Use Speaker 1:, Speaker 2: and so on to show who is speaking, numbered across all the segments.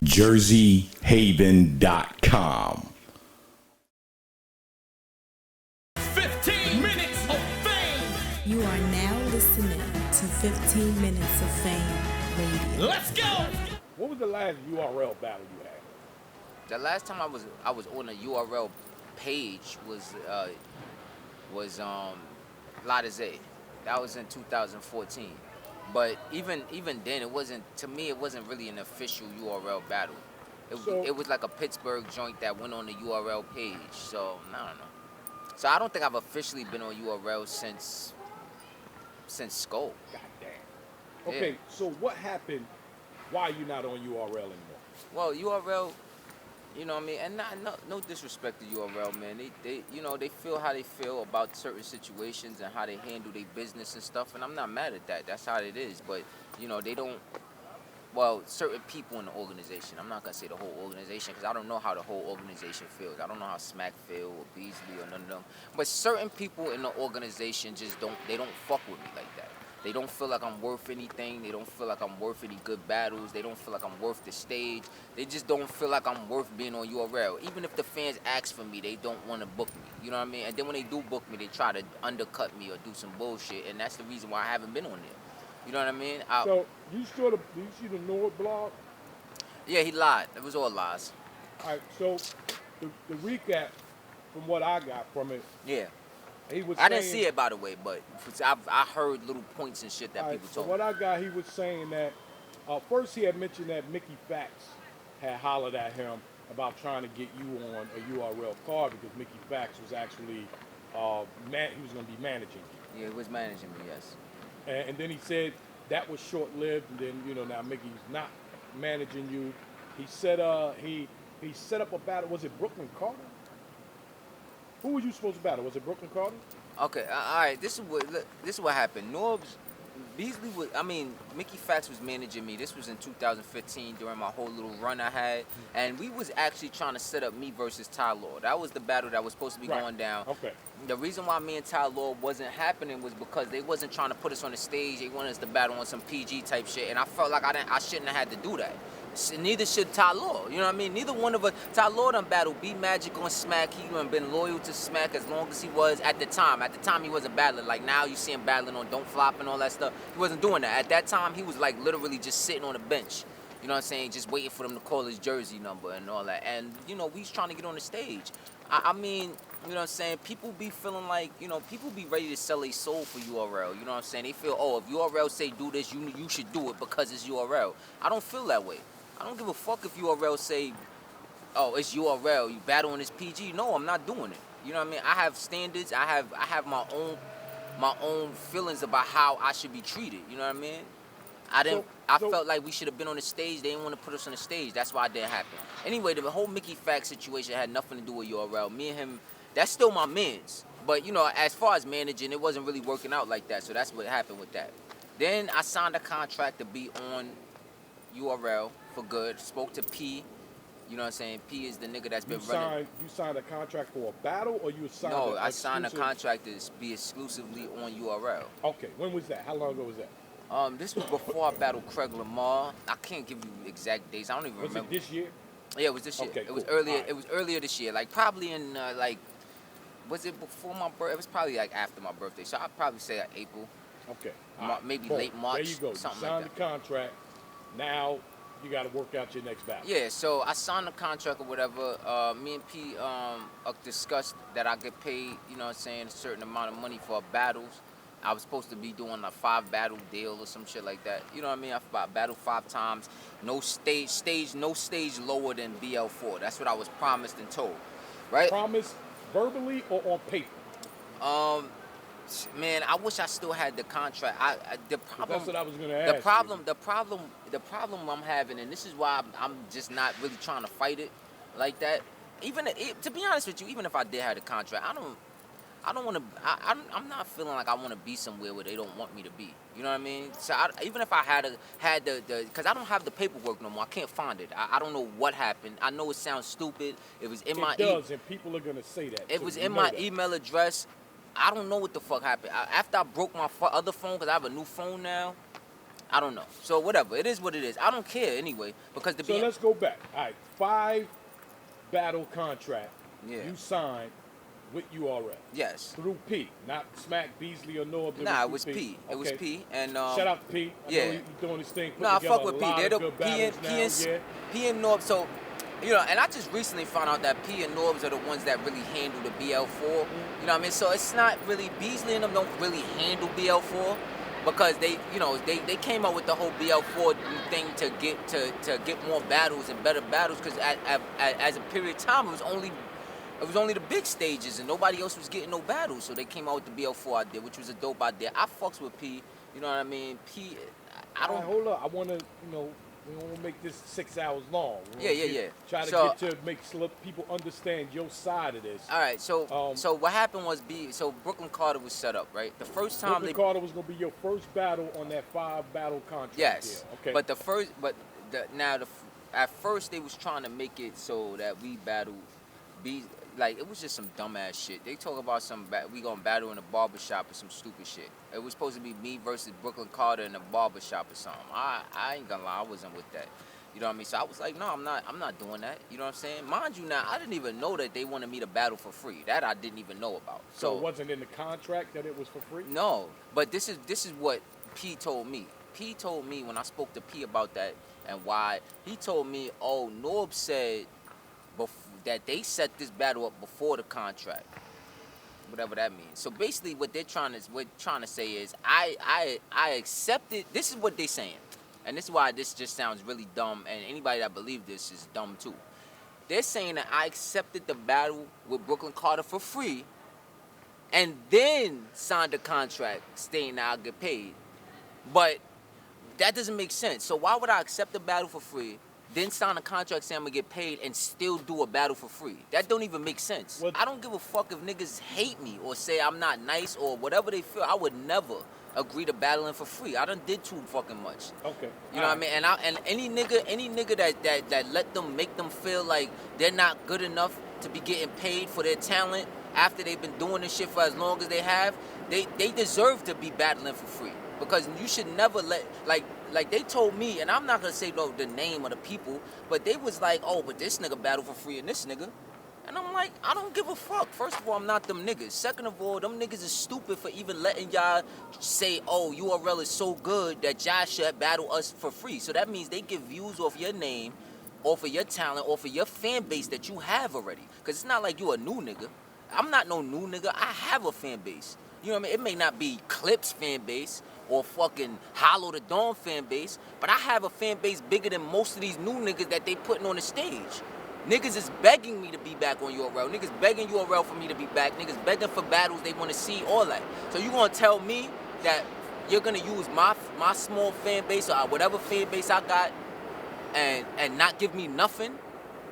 Speaker 1: JerseyHaven.com.
Speaker 2: 15 minutes of fame.
Speaker 3: You are now listening to 15 Minutes of Fame Radio.
Speaker 2: Let's go.
Speaker 4: What was the last URL battle you had?
Speaker 5: The last time I was on a URL page was Lotta Z. That was in 2014. But even then, it wasn't really an official URL battle. It was like a Pittsburgh joint that went on the URL page. So I don't know. So I don't think I've officially been on URL since Skull.
Speaker 4: God damn. Okay,
Speaker 5: Yeah.
Speaker 4: so what happened? Why are you not on URL anymore?
Speaker 5: Well, URL, you know what I mean, and no disrespect to URL, man. They feel how they feel about certain situations and how they handle their business and stuff, and I'm not mad at that. That's how it is. But they don't. Well, certain people in the organization. I'm not gonna say the whole organization because I don't know how the whole organization feels. I don't know how Smack feel or Beasley or none of them. But certain people in the organization just don't fuck with me like that. They don't feel like I'm worth anything. They don't feel like I'm worth any good battles. They don't feel like I'm worth the stage. They just don't feel like I'm worth being on URL. Even if the fans ask for me, they don't want to book me. You know what I mean? And then when they do book me, they try to undercut me or do some bullshit. And that's the reason why I haven't been on there. You know what I mean?
Speaker 4: So you see the Norbes blog?
Speaker 5: Yeah, he lied. It was all lies.
Speaker 4: All right, so the recap from what I got from it.
Speaker 5: Yeah.
Speaker 4: He was
Speaker 5: I didn't see it, by the way, but I heard little points and shit that people
Speaker 4: so
Speaker 5: told
Speaker 4: what
Speaker 5: me.
Speaker 4: I got, he was saying that first he had mentioned that Mickey Fax had hollered at him about trying to get you on a URL card because Mickey Fax was actually he was going to be managing you.
Speaker 5: Yeah, he was managing me, yes.
Speaker 4: And then he said that was short-lived, and then now Mickey's not managing you. He said he set up a battle. Was it Brooklyn Carter? Who were you supposed to battle? Was it Brooklyn Carter?
Speaker 5: Okay, all right. This is what happened. Norbes, Mickey Fax was managing me. This was in 2015 during my whole little run I had, and we was actually trying to set up me versus Ty Law. That was the battle that was supposed to be going down.
Speaker 4: Okay.
Speaker 5: The reason why me and Ty Law wasn't happening was because they wasn't trying to put us on the stage. They wanted us to battle on some PG type shit, and I felt like I shouldn't have had to do that. Neither should Ty Law. You know what I mean? Neither one of us. Ty Law done battled B Magic on Smack. He done been loyal to Smack as long as he was at the time. At the time, he wasn't battling. Like now, you see him battling on Don't Flop and all that stuff. He wasn't doing that. At that time, he was like literally just sitting on the bench. You know what I'm saying? Just waiting for them to call his jersey number and all that. And, we was trying to get on the stage. I mean, you know what I'm saying? People be feeling like, people be ready to sell their soul for URL. You know what I'm saying? They feel, if URL say do this, you should do it because it's URL. I don't feel that way. I don't give a fuck if URL say, it's URL, you battle on this PG. No, I'm not doing it. You know what I mean? I have standards. I have my own feelings about how I should be treated. You know what I mean? I felt like we should have been on the stage. They didn't want to put us on the stage. That's why it didn't happen. Anyway, the whole Mickey Fax situation had nothing to do with URL. Me and him, that's still my mans. But, as far as managing, it wasn't really working out like that. So that's what happened with that. Then I signed a contract to be on URL for good. Spoke to P. You know what I'm saying? P is the nigga that's been running.
Speaker 4: You signed a contract for a battle, or you signed?
Speaker 5: No, I signed a contract to be exclusively on URL.
Speaker 4: Okay, when was that? How long ago was that?
Speaker 5: This was before I battled Craig Lamar. I can't give you exact dates. I don't even remember.
Speaker 4: Was it this year?
Speaker 5: Yeah, it was this year.
Speaker 4: Okay,
Speaker 5: it was
Speaker 4: cool.
Speaker 5: earlier.
Speaker 4: Right.
Speaker 5: It was earlier this year. Like probably in was it before my birthday? It was probably like after my birthday. So I'd probably say April.
Speaker 4: Okay.
Speaker 5: Maybe
Speaker 4: Boom.
Speaker 5: late March.
Speaker 4: There you go.
Speaker 5: Something
Speaker 4: you signed
Speaker 5: like that.
Speaker 4: the contract. Now you got to work out your next battle.
Speaker 5: Yeah, so I signed the contract or whatever. Me and P discussed that I get paid, you know what I'm saying, a certain amount of money for battles. I was supposed to be doing a 5 battle deal or some shit like that. You know what I mean? I battled 5 times. No stage lower than BL4. That's what I was promised and told. Right?
Speaker 4: Promised verbally or on paper?
Speaker 5: Man, I wish I still had the contract. The problem.
Speaker 4: That's what I was gonna ask.
Speaker 5: The problem I'm having, and this is why I'm just not really trying to fight it like that. Even to be honest with you, even if I did have the contract, I don't want to. I'm not feeling like I want to be somewhere where they don't want me to be. You know what I mean? So even if I had the because I don't have the paperwork no more. I can't find it. I don't know what happened. I know it sounds stupid. It was in my.
Speaker 4: It does, and people are gonna say that.
Speaker 5: It was in my email address. I don't know what the fuck happened. After I broke my other phone, because I have a new phone now, I don't know. So whatever, it is what it is. I don't care anyway because the
Speaker 4: So let's go back. All right, 5 battle contract
Speaker 5: Yeah.
Speaker 4: you signed with URL.
Speaker 5: Yes.
Speaker 4: Through P, not Smack, Beasley, or Norbes.
Speaker 5: Nah, it
Speaker 4: through
Speaker 5: was P. It was
Speaker 4: Okay.
Speaker 5: P. And
Speaker 4: Shout out to P. I
Speaker 5: yeah.
Speaker 4: know he's doing his thing.
Speaker 5: Nah, I
Speaker 4: Putting
Speaker 5: fuck with P.
Speaker 4: together a lot
Speaker 5: They're
Speaker 4: of
Speaker 5: the
Speaker 4: good battles now.
Speaker 5: P and Norbes. So, and I just recently found out that P and Norbes are the ones that really handle the BL4. You know what I mean? So it's not really Beasley and them don't really handle BL4 because they came up with the whole BL4 thing to get more battles and better battles because as a period of time it was only the big stages and nobody else was getting no battles. So they came out with the BL4 idea, which was a dope idea. I fucks with P. You know what I mean? P. I don't.
Speaker 4: All right, hold up. I want to, we don't want to make this 6 hours long.
Speaker 5: Yeah.
Speaker 4: Try to get to make people understand your side of this.
Speaker 5: All right. So what happened was Brooklyn Carter was set up, right? The first time
Speaker 4: Brooklyn Carter was going to be your first battle on that 5 battle contract.
Speaker 5: Yes.
Speaker 4: Deal. Okay.
Speaker 5: But at first they was trying to make it so that we battle like it was just some dumbass shit. They talk about we gonna battle in a barbershop or some stupid shit. It was supposed to be me versus Brooklyn Carter in a barbershop or something. I ain't gonna lie, I wasn't with that. You know what I mean? So I was like, no, I'm not doing that. You know what I'm saying? Mind you now, I didn't even know that they wanted me to battle for free. That I didn't even know about.
Speaker 4: So it wasn't in the contract that it was for free?
Speaker 5: No, but this is what P told me. P told me when I spoke to P about that and why, he told me, oh, Norbes said that they set this battle up before the contract, whatever that means. So basically, what they're trying to say is, I accepted. This is what they're saying, and this is why this just sounds really dumb. And anybody that believes this is dumb too. They're saying that I accepted the battle with Brooklyn Carter for free, and then signed a contract stating that I'll get paid. But that doesn't make sense. So why would I accept the battle for free, then sign a contract saying I'm gonna get paid and still do a battle for free? That don't even make sense. I don't give a fuck if niggas hate me or say I'm not nice or whatever they feel. I would never agree to battling for free. I done did too fucking much.
Speaker 4: Okay.
Speaker 5: You know what I mean? And any nigga that let them make them feel like they're not good enough to be getting paid for their talent after they've been doing this shit for as long as they have, they deserve to be battling for free. Because you should never let, like they told me, and I'm not gonna say the name of the people, but they was like, oh, but this nigga battle for free and this nigga. And I'm like, I don't give a fuck. First of all, I'm not them niggas. Second of all, them niggas is stupid for even letting y'all say, oh, URL is so good that y'all should battle us for free. So that means they get views off your name, off of your talent, off of your fan base that you have already. Because it's not like you a new nigga. I'm not no new nigga. I have a fan base. You know what I mean? It may not be Clips fan base or fucking Hollow the Dawn fan base, but I have a fan base bigger than most of these new niggas that they putting on the stage. Niggas is begging me to be back on URL. Niggas begging URL for me to be back. Niggas begging for battles they want to see, all that. So you gonna tell me that you're gonna use my small fan base or whatever fan base I got and not give me nothing?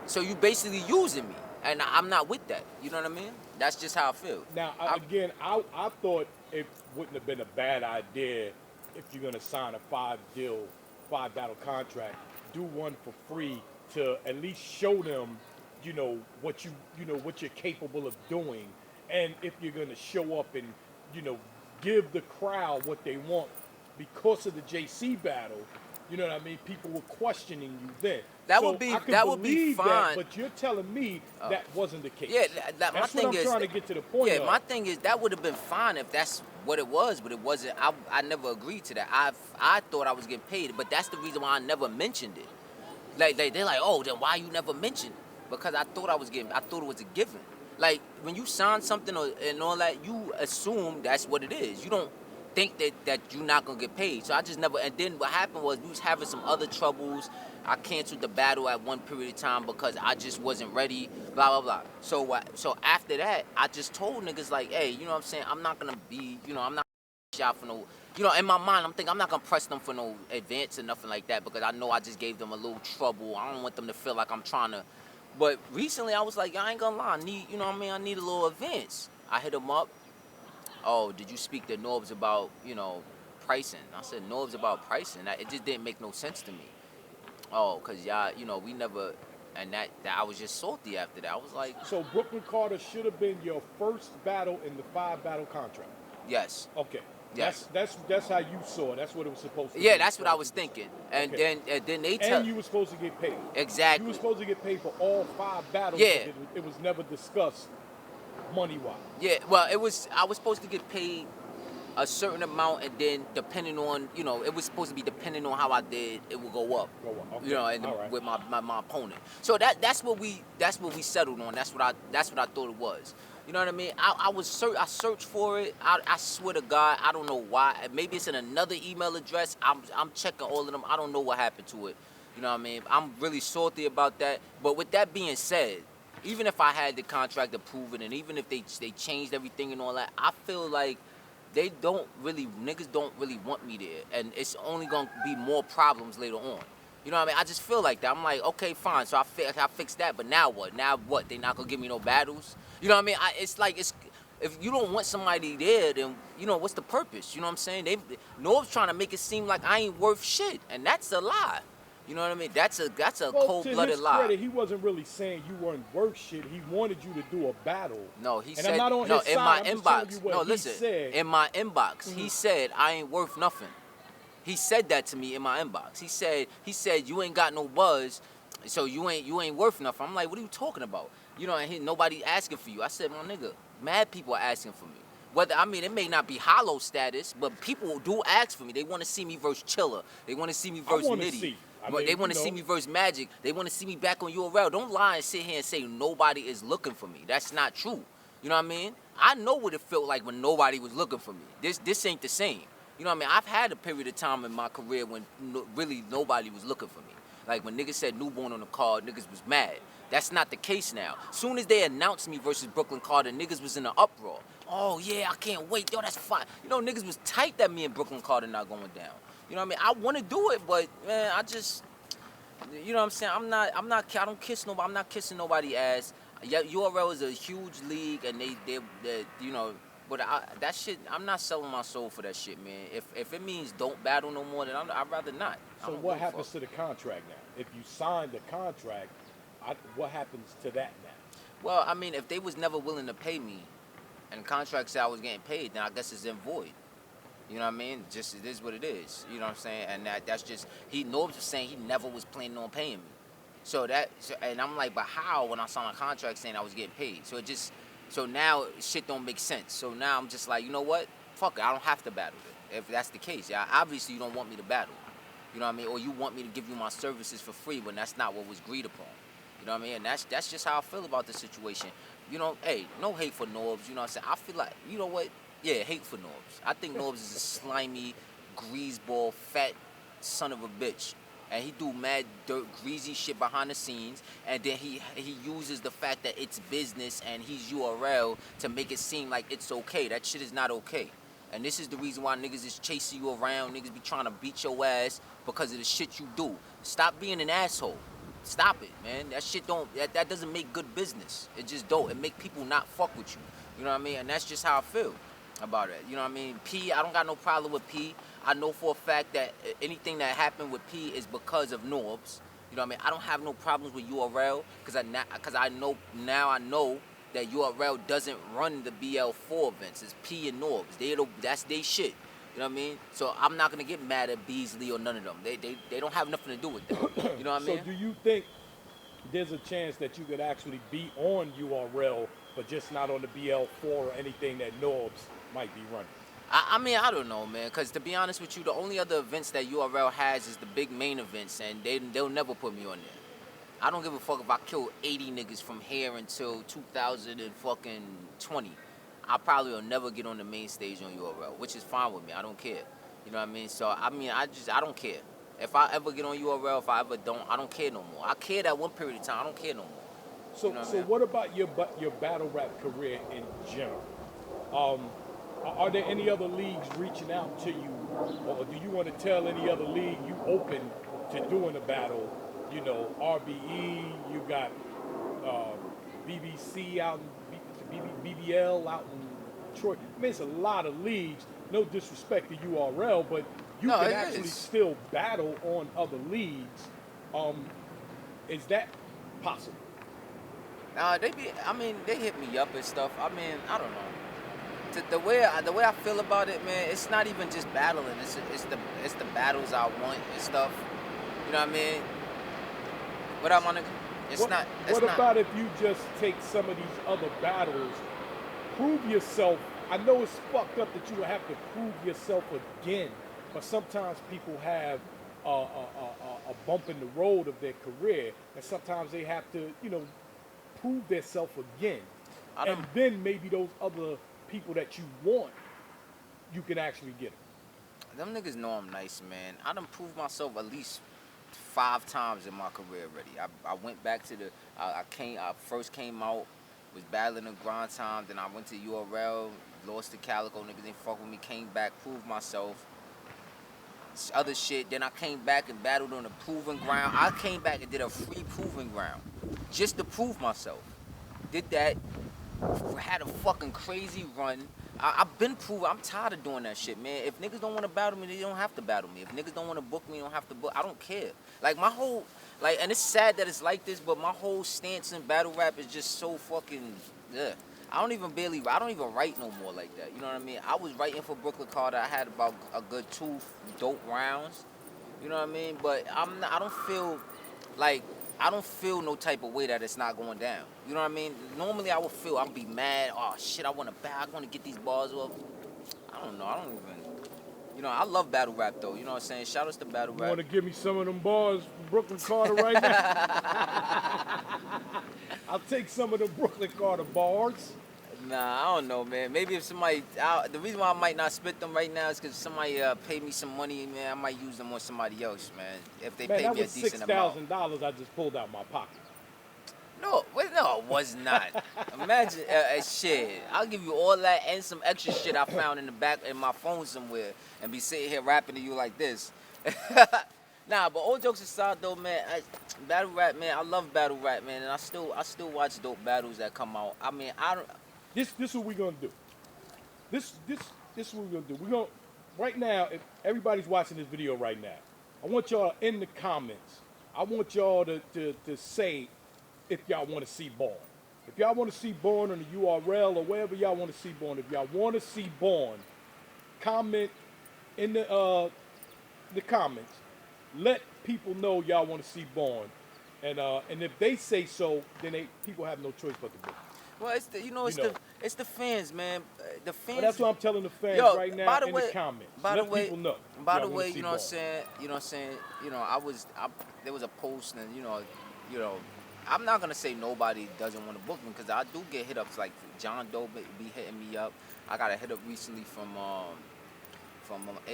Speaker 5: So you basically using me, and I'm not with that. You know what I mean? That's just how I feel.
Speaker 4: Now, I thought it wouldn't have been a bad idea if you're gonna sign a 5 battle contract, do one for free to at least show them, what you're capable of doing, and if you're gonna show up and, give the crowd what they want because of the JC battle. You know what I mean? People were questioning you then. That would be fine. But you're telling me that wasn't the case. Yeah, that's what I'm trying to get to the point.
Speaker 5: Yeah, my thing is that would have been fine if that's what it was, but it wasn't. I never agreed to that. I thought I was getting paid, but that's the reason why I never mentioned it. Like they're like, oh, then why you never mentioned it? Because I thought it was a given. Like when you sign something and all that, you assume that's what it is. You don't think that you're not gonna get paid. So I just never. And then what happened was we was having some other troubles. I canceled the battle at one period of time because I just wasn't ready. Blah blah blah. So after that, I just told niggas like, hey, you know what I'm saying? I'm not gonna be, I'm not shot for no. In my mind, I'm thinking I'm not gonna press them for no advance or nothing like that because I know I just gave them a little trouble. I don't want them to feel like I'm trying to. But recently, I was like, I ain't gonna lie. I need, I need a little advance. I hit them up. Oh, did you speak to Norbes about, pricing? I said, Norbes about pricing? It just didn't make no sense to me. Oh, because y'all, we never, and that I was just salty after that. I was like.
Speaker 4: So Brooklyn Carter should have been your first battle in the 5 battle contract?
Speaker 5: Yes.
Speaker 4: Okay.
Speaker 5: Yes.
Speaker 4: That's how you saw it. That's what it was supposed to be.
Speaker 5: Yeah, that's what I was thinking. And
Speaker 4: Okay.
Speaker 5: then they tell
Speaker 4: And you were supposed to get paid.
Speaker 5: exactly.
Speaker 4: You were supposed to get paid for all 5 battles.
Speaker 5: Yeah.
Speaker 4: But it was never discussed money-wise.
Speaker 5: Yeah, well, I was supposed to get paid a certain amount, and then depending on, it was supposed to be depending on how I did, it would go up.
Speaker 4: Go up, okay.
Speaker 5: And
Speaker 4: All right.
Speaker 5: with my opponent. So that's what we settled on. That's what I thought it was. You know what I mean? I searched for it. I swear to God, I don't know why. Maybe it's in another email address. I'm checking all of them. I don't know what happened to it. You know what I mean? I'm really salty about that. But with that being said, even if I had the contract approved and even if they changed everything and all that, I feel like niggas don't really want me there, and it's only gonna be more problems later on. You know what I mean? I just feel like that. I'm like, okay, fine. So I fixed that, but now what? Now what? They not gonna give me no battles? You know what I mean? If you don't want somebody there, then what's the purpose? You know what I'm saying? Norbes trying to make it seem like I ain't worth shit, and that's a lie. You know what I mean? That's a cold-blooded lie.
Speaker 4: Credit, he wasn't really saying you weren't worth shit. He wanted you to do a battle.
Speaker 5: No, he
Speaker 4: and
Speaker 5: said
Speaker 4: I'm not on
Speaker 5: no
Speaker 4: his
Speaker 5: in
Speaker 4: side,
Speaker 5: my
Speaker 4: I'm just telling you
Speaker 5: inbox.
Speaker 4: what
Speaker 5: No,
Speaker 4: he
Speaker 5: listen.
Speaker 4: said.
Speaker 5: In my inbox, he said I ain't worth nothing. He said that to me in my inbox. He said you ain't got no buzz, so you ain't worth nothing. I'm like, what are you talking about? And nobody asking for you. I said, my nigga, mad people are asking for me. It may not be hollow status, but people do ask for me. They want to see me versus Chiller. They want to see me versus Nitty. They want to see me versus Magic. They want to see me back on URL. Don't lie and sit here and say nobody is looking for me. That's not true. You know what I mean? I know what it felt like when nobody was looking for me. This ain't the same. You know what I mean? I've had a period of time in my career when really nobody was looking for me. Like when niggas said newborn on the card, niggas was mad. That's not the case now. Soon as they announced me versus Brooklyn Carter, niggas was in an uproar. Oh yeah, I can't wait. Yo, that's fine. Niggas was tight that me and Brooklyn Carter not going down. You know what I mean? I want to do it, but man, I just, you know what I'm saying? I don't kiss nobody. I'm not kissing nobody's ass. Yeah, URL is a huge league, and they but that shit, I'm not selling my soul for that shit, man. If it means don't battle no more, then I'd rather not.
Speaker 4: So what happens to the contract now? If you sign the contract, what happens to that now?
Speaker 5: Well, I mean, if they was never willing to pay me, and the contract said I was getting paid, then I guess it's in void. You know what I mean? Just it is what it is. You know what I'm saying? And that's just Norbes was saying he never was planning on paying me. And I'm like, but how when I signed a contract saying I was getting paid? So now shit don't make sense. So now I'm just like, you know what? Fuck it, I don't have to battle it. If that's the case, yeah, obviously you don't want me to battle. You know what I mean? Or you want me to give you my services for free when that's not what was agreed upon. You know what I mean? And that's just how I feel about the situation. Hey, no hate for Norbes. You know what I'm saying? I feel like, you know what? Yeah, hate for Norbes. I think Norbes is a slimy, greaseball, fat son of a bitch. And he do mad dirt, greasy shit behind the scenes. And then he uses the fact that it's business and he's URL to make it seem like it's okay. That shit is not okay. And this is the reason why niggas is chasing you around. Niggas be trying to beat your ass because of the shit you do. Stop being an asshole. Stop it, man. That shit that doesn't make good business. It just don't. It make people not fuck with you. You know what I mean? And that's just how I feel about it. You know what I mean? P, I don't got no problem with P. I know for a fact that anything that happened with P is because of Norbes. You know what I mean? I don't have no problems with URL because I know that URL doesn't run the BL4 events. It's P and Norbes. That's they shit. You know what I mean? So I'm not gonna get mad at Beasley or none of them. They don't have nothing to do with that. You know what I mean?
Speaker 4: So do you think there's a chance that you could actually be on URL, but just not on the BL4 or anything that Norbes might be running?
Speaker 5: I mean, I don't know, man. Because to be honest with you, the only other events that URL has is the big main events, and they'll never put me on there. I don't give a fuck if I kill 80 niggas from here until 2020. I probably will never get on the main stage on URL, which is fine with me. I don't care. You know what I mean? So, I mean, I don't care. If I ever get on URL, if I ever don't, I don't care no more. I cared at one period of time. I don't care no more.
Speaker 4: So,
Speaker 5: you know
Speaker 4: what about your battle rap career in general? Are there any other leagues reaching out to you, or do you want to tell any other league you open to doing a battle? You know, RBE, you got BBC out in BBL out in Detroit. I mean, it's a lot of leagues. No disrespect to URL, but you can actually still battle on other leagues. Is that possible?
Speaker 5: They hit me up and stuff. I mean, I don't know. the way I feel about it, man, it's not even just battling. It's the battles I want and stuff. You know what I mean? What up, my nigga?
Speaker 4: What about if you just take some of these other battles, prove yourself? I know it's fucked up that you would have to prove yourself again, but sometimes people have a bump in the road of their career, and sometimes they have to, prove themselves again. And then maybe those other people that you want, you can actually get them.
Speaker 5: Them niggas know I'm nice, man. I done proved myself at least 5 times in my career already. I went back to I first came out, was battling in grind time, then I went to URL, lost to Calico, niggas didn't fuck with me, came back, proved myself. Other shit, then I came back and battled on a proving ground. I came back and did a free proving ground just to prove myself. Did that, had a fucking crazy run. I've been proven. I'm tired of doing that shit, man. If niggas don't want to battle me, they don't have to battle me. If niggas don't want to book me, they don't have to book. I don't care. Like my whole, and it's sad that it's like this, but my whole stance in battle rap is just so fucking, ugh. I don't even write no more like that. You know what I mean? I was writing for Brooklyn Carter. I had about a good 2 dope rounds. You know what I mean? But I don't feel no type of way that it's not going down. You know what I mean? Normally I would be mad. Oh shit, I want to get these bars off. I don't even, I love battle rap though. You know what I'm saying? Shout outs to battle rap.
Speaker 4: You want to give me some of them bars from Brooklyn Carter right now? I'll take some of the Brooklyn Carter bars.
Speaker 5: Nah, I don't know, man. Maybe if somebody, the reason why I might not spit them right now is because somebody paid me some money, man. I might use them on somebody else, man. If they pay me a decent amount.
Speaker 4: $6,000 I just pulled out my pocket.
Speaker 5: No, it was not. Imagine, shit. I'll give you all that and some extra shit I found in the back in my phone somewhere, and be sitting here rapping to you like this. Nah, but all jokes aside though, man, battle rap, man. I love battle rap, man, and I still watch dope battles that come out. I mean,
Speaker 4: This is what we're gonna do. This is what we're gonna do. We're gonna right now. If everybody's watching this video right now, I want y'all in the comments. I want y'all to say if y'all want to see Born. If y'all want to see Born on the URL or wherever y'all want to see Born. If y'all want to see Born, comment in the comments. Let people know y'all want to see Born, and if they say so, then people have no choice but to book.
Speaker 5: Well, it's the fans, man. The fans.
Speaker 4: Well, that's what I'm telling the fans right now in the comments. People know.
Speaker 5: By the way, you know what I'm saying. You know what I'm saying. There was a post, and I'm not gonna say nobody doesn't want to book me because I do get hit ups. Like John Doe be hitting me up. I got a hit up recently from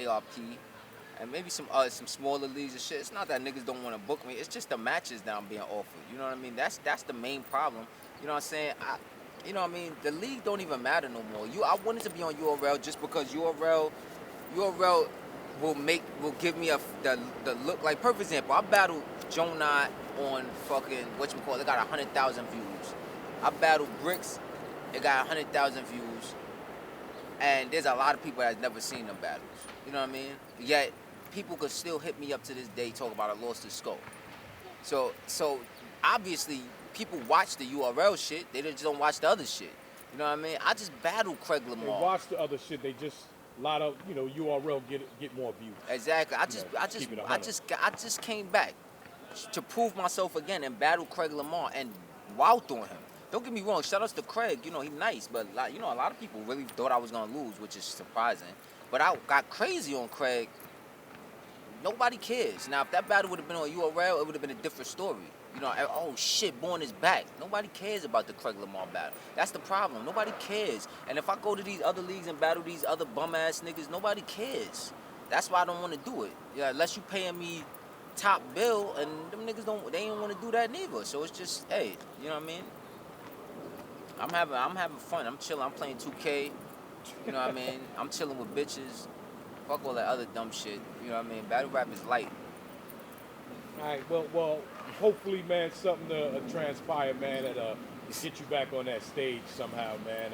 Speaker 5: ARP. And maybe some smaller leagues and shit. It's not that niggas don't want to book me. It's just the matches that I'm being offered. You know what I mean? That's the main problem. You know what I'm saying? You know what I mean? The league don't even matter no more. I wanted to be on URL just because URL will give me the look. Like, perfect example, I battled Jonah on fucking, it got 100,000 views. I battled Bricks, it got 100,000 views. And there's a lot of people that's never seen them battles. You know what I mean? Yet, people could still hit me up to this day talk about I lost to Skull. So obviously, people watch the URL shit. They just don't watch the other shit. You know what I mean? I just battled Craig Lamar.
Speaker 4: They watch the other shit. They just a lot of URL get more views.
Speaker 5: Exactly. I just came back to prove myself again and battle Craig Lamar and wowed on him. Don't get me wrong. Shout outs to Craig. He's nice, but a lot of people really thought I was gonna lose, which is surprising. But I got crazy on Craig. Nobody cares. Now, if that battle would have been on URL, it would have been a different story. Oh shit, Born is back. Nobody cares about the Craig Lamar battle. That's the problem. Nobody cares. And if I go to these other leagues and battle these other bum ass niggas, nobody cares. That's why I don't want to do it. Unless you paying me top bill, and them niggas they ain't want to do that neither. So it's just, hey, you know what I mean? I'm having fun. I'm chilling. I'm playing 2K. You know what I mean? I'm chilling with bitches. Fuck all that other dumb shit. You know what I mean? Battle rap is light.
Speaker 4: All right. Well, hopefully, man, something to transpire, man, that get you back on that stage somehow, man.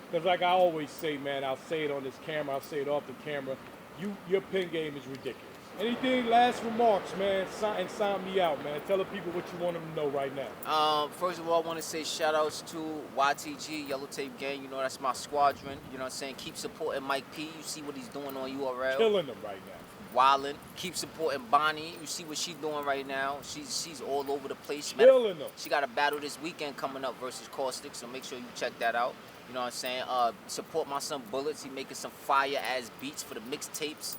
Speaker 4: Because like I always say, man, I'll say it on this camera. I'll say it off the camera. Your pin game is ridiculous. Anything, last remarks, man, and sign me out, man. Tell the people what you want them to know right now.
Speaker 5: First of all, I want to say shout outs to YTG, Yellow Tape Gang. You know, that's my squadron. You know what I'm saying? Keep supporting Mike P. You see what he's doing on URL.
Speaker 4: Killing them right now.
Speaker 5: Wildin'. Keep supporting Bonnie. You see what she's doing right now. She's all over the place.
Speaker 4: Killing them.
Speaker 5: She got a battle this weekend coming up versus Caustic, so make sure you check that out. You know what I'm saying? Support my son Bullets. He making some fire-ass beats for the mixtapes.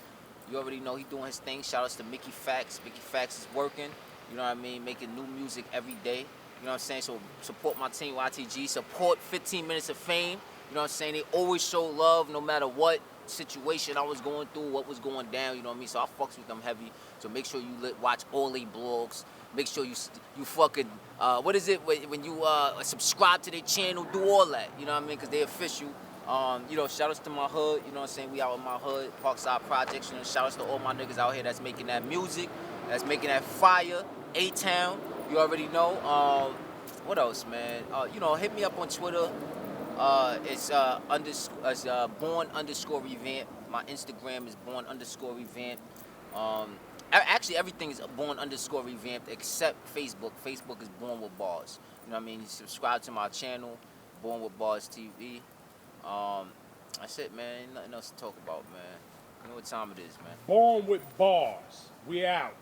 Speaker 5: You already know he doing his thing. Shout outs to Mickey Fax. Mickey Fax is working. You know what I mean? Making new music every day. You know what I'm saying? So support my team, YTG. Support 15 Minutes of Fame. You know what I'm saying? They always show love no matter what situation I was going through, what was going down. You know what I mean? So I fucks with them heavy. So make sure you watch all they blogs. Make sure you fucking, what is it? When you subscribe to their channel, do all that. You know what I mean? Because they official. You know, shout outs to my hood, you know what I'm saying? We out in my hood, Parkside Projects, you know, shout outs to all my niggas out here that's making that music, that's making that fire, A-Town, you already know. What else, man? You know, hit me up on Twitter. It's born_revamp. My Instagram is born_revamp. Actually, everything is born_revamp except Facebook. Facebook is Born with Bars. You know what I mean? You subscribe to my channel, Born with Bars TV. That's it, man. Ain't nothing else to talk about, man. You know what time it is, man.
Speaker 4: Born with Bars. We out.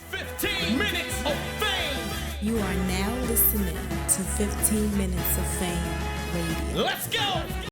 Speaker 2: 15 minutes of fame.
Speaker 3: You are now listening to 15 Minutes of Fame Radio.
Speaker 2: Let's go.